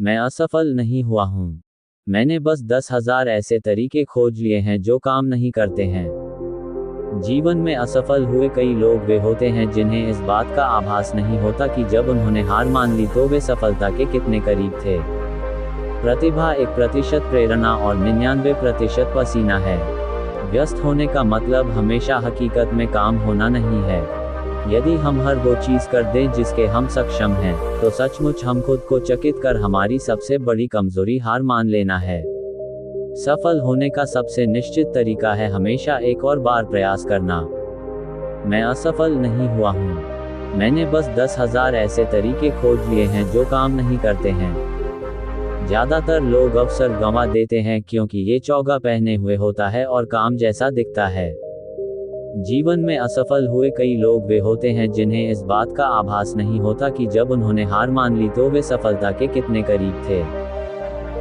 मैं असफल नहीं हुआ हूँ। मैंने बस 10,000 ऐसे तरीके खोज लिए हैं जो काम नहीं करते हैं। जीवन में असफल हुए कई लोग वे होते हैं जिन्हें इस बात का आभास नहीं होता कि जब उन्होंने हार मान ली तो वे सफलता के कितने करीब थे। प्रतिभा 1% प्रेरणा और 99% पसीना है। व्यस्त होने का मतलब हमेशा हकीकत में काम होना नहीं है। यदि हम हर वो चीज कर दें जिसके हम सक्षम हैं, तो सचमुच हम खुद को चकित कर हमारी सबसे बड़ी कमजोरी हार मान लेना है। सफल होने का सबसे निश्चित तरीका है हमेशा एक और बार प्रयास करना। मैं असफल नहीं हुआ हूँ। मैंने बस 10,000 ऐसे तरीके खोज लिए हैं जो काम नहीं करते हैं। ज्यादातर लोग अवसर गंवा देते हैं क्योंकि ये चौगा पहने हुए होता है और काम जैसा दिखता है। जीवन में असफल हुए कई लोग वे होते हैं जिन्हें इस बात का आभास नहीं होता कि जब उन्होंने हार मान ली तो वे सफलता के कितने करीब थे।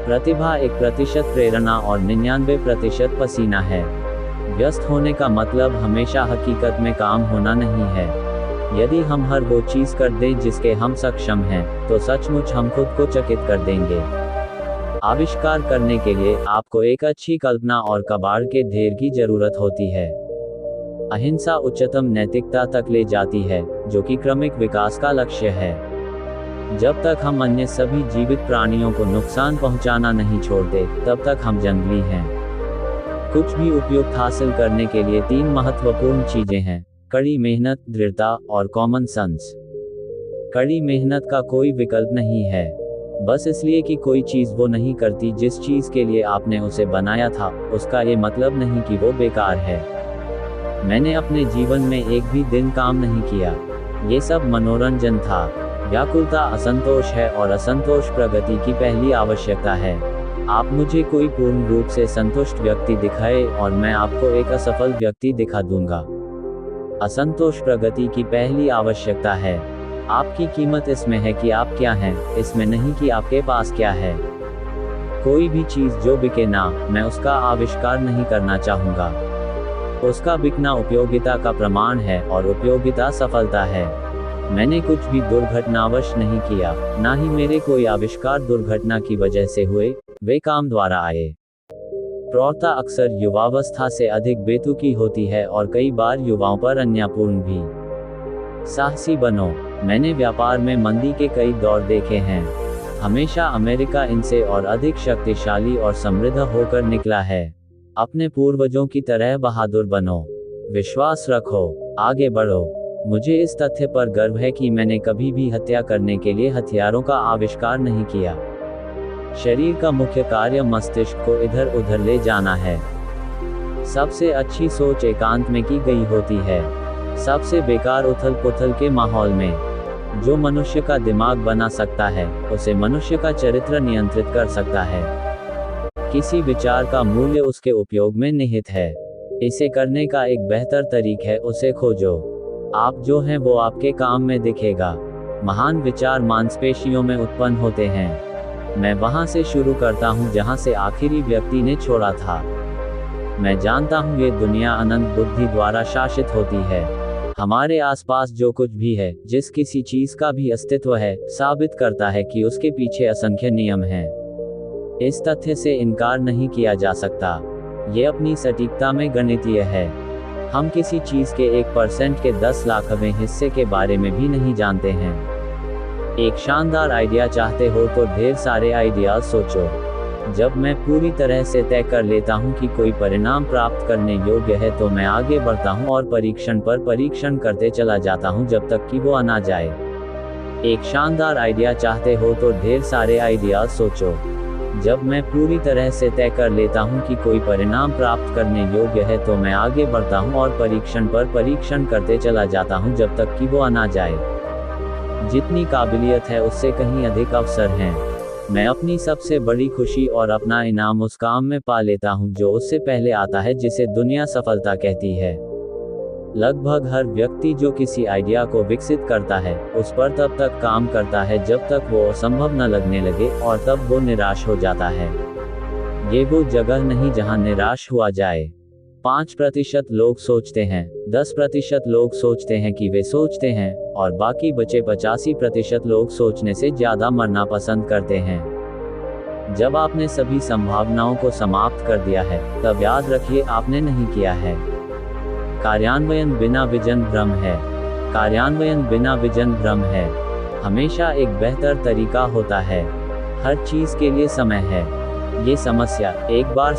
प्रतिभा 1% प्रेरणा और 99% पसीना है। व्यस्त होने का मतलब हमेशा हकीकत में काम होना नहीं है। यदि हम हर वो चीज कर दें जिसके हम सक्षम हैं, तो सचमुच हम खुद को चकित कर देंगे। आविष्कार करने के लिए आपको एक अच्छी कल्पना और कबाड़ के ढेर की जरूरत होती है। अहिंसा उच्चतम नैतिकता तक ले जाती है, जो कि क्रमिक विकास का लक्ष्य है। जब तक हम अन्य सभी जीवित प्राणियों को नुकसान पहुंचाना नहीं छोड़ते, तब तक हम जंगली हैं। कुछ भी उपयुक्त हासिल करने के लिए 3 महत्वपूर्ण चीजें हैं: कड़ी मेहनत, दृढ़ता और कॉमन सेंस। कड़ी मेहनत का कोई विकल्प नहीं है। बस इसलिए कि कोई चीज वो नहीं करती जिस चीज के लिए आपने उसे बनाया था, उसका ये मतलब नहीं कि वो बेकार है। मैंने अपने जीवन में एक भी दिन काम नहीं किया। ये सब मनोरंजन था। व्याकुलता असंतोष है और असंतोष प्रगति की पहली आवश्यकता है। आप मुझे कोई पूर्ण रूप से संतुष्ट व्यक्ति दिखाए और मैं आपको एक असफल व्यक्ति दिखा दूंगा। असंतोष प्रगति की पहली आवश्यकता है। आपकी कीमत इसमें है कि आप क्या हैं, इसमें नहीं कि आपके पास क्या है। कोई भी चीज जो बिके ना, मैं उसका आविष्कार नहीं करना चाहूंगा। उसका बिकना उपयोगिता का प्रमाण है और उपयोगिता सफलता है। मैंने कुछ भी दुर्घटनावश नहीं किया, ना ही मेरे कोई आविष्कार दुर्घटना की वजह से हुए, वे काम द्वारा आए। प्रौढ़ता अक्सर युवावस्था से अधिक बेतुकी होती है और कई बार युवाओं पर अन्यायपूर्ण भी। साहसी बनो। मैंने व्यापार में मंदी के कई दौर देखे हैं। हमेशा अमेरिका इनसे और अधिक शक्तिशाली और समृद्ध होकर निकला है। अपने पूर्वजों की तरह बहादुर बनो। विश्वास रखो, आगे बढ़ो। मुझे इस तथ्य पर गर्व है कि मैंने कभी भी हत्या करने के लिए हथियारों का आविष्कार नहीं किया। शरीर का मुख्य कार्य मस्तिष्क को इधर उधर ले जाना है। सबसे अच्छी सोच एकांत में की गई होती है। सबसे बेकार उथल पुथल के माहौल में। जो मनुष्य का दिमाग बना सकता है, उसे मनुष्य का चरित्र नियंत्रित कर सकता है। किसी विचार का मूल्य उसके उपयोग में निहित है। इसे करने का एक बेहतर तरीका है उसे खोजो। आप जो हैं वो आपके काम में दिखेगा। महान विचार मांसपेशियों में उत्पन्न होते हैं। मैं वहां से शुरू करता हूं जहां से आखिरी व्यक्ति ने छोड़ा था। मैं जानता हूं ये दुनिया अनंत बुद्धि द्वारा शासित होती है। हमारे आसपास जो कुछ भी है, जिस किसी चीज का भी अस्तित्व है, साबित करता है कि उसके पीछे असंख्य नियम हैं। इस तथ्य से इनकार नहीं किया जा सकता। ये अपनी सटीकता में गणितीय है। हम किसी चीज के 1% के 10 लाखवें हिस्से के बारे में भी नहीं जानते हैं। एक शानदार आइडिया चाहते हो तो ढेर सारे आइडियाज सोचो। जब मैं पूरी तरह से तय कर लेता हूं कि कोई परिणाम प्राप्त करने योग्य है तो मैं आगे बढ़ता हूं और परीक्षण पर परीक्षण करते चला जाता हूं जब तक कि वो ना जाए। एक शानदार आइडिया चाहते हो तो ढेर सारे आइडियाज सोचो। जब मैं पूरी तरह से तय कर लेता हूं कि कोई परिणाम प्राप्त करने योग्य है तो मैं आगे बढ़ता हूं और परीक्षण पर परीक्षण करते चला जाता हूं जब तक कि वो ना जाए। जितनी काबिलियत है उससे कहीं अधिक अवसर हैं। मैं अपनी सबसे बड़ी खुशी और अपना इनाम उस काम में पा लेता हूं जो उससे पहले आता है जिसे दुनिया सफलता कहती है। लगभग हर व्यक्ति जो किसी आइडिया को विकसित करता है, उस पर तब तक काम करता है जब तक वो असंभव न लगने लगे और तब वो निराश हो जाता है। ये वो जगह नहीं जहां निराश हुआ जाए। 5% लोग सोचते हैं, 10% लोग सोचते हैं कि वे सोचते हैं, और बाकी बचे 85% लोग सोचने से ज्यादा मरना पसंद करते हैं। जब आपने सभी संभावनाओं को समाप्त कर दिया है, तब याद रखिए आपने नहीं किया है। कार्यान्वयन बिना विजन भ्रम है। कार्यान्वयन बिना विजन भ्रम है। हमेशा एक बेहतर तरीका होता है। हर चीज के लिए समय है। ये समस्या एक बार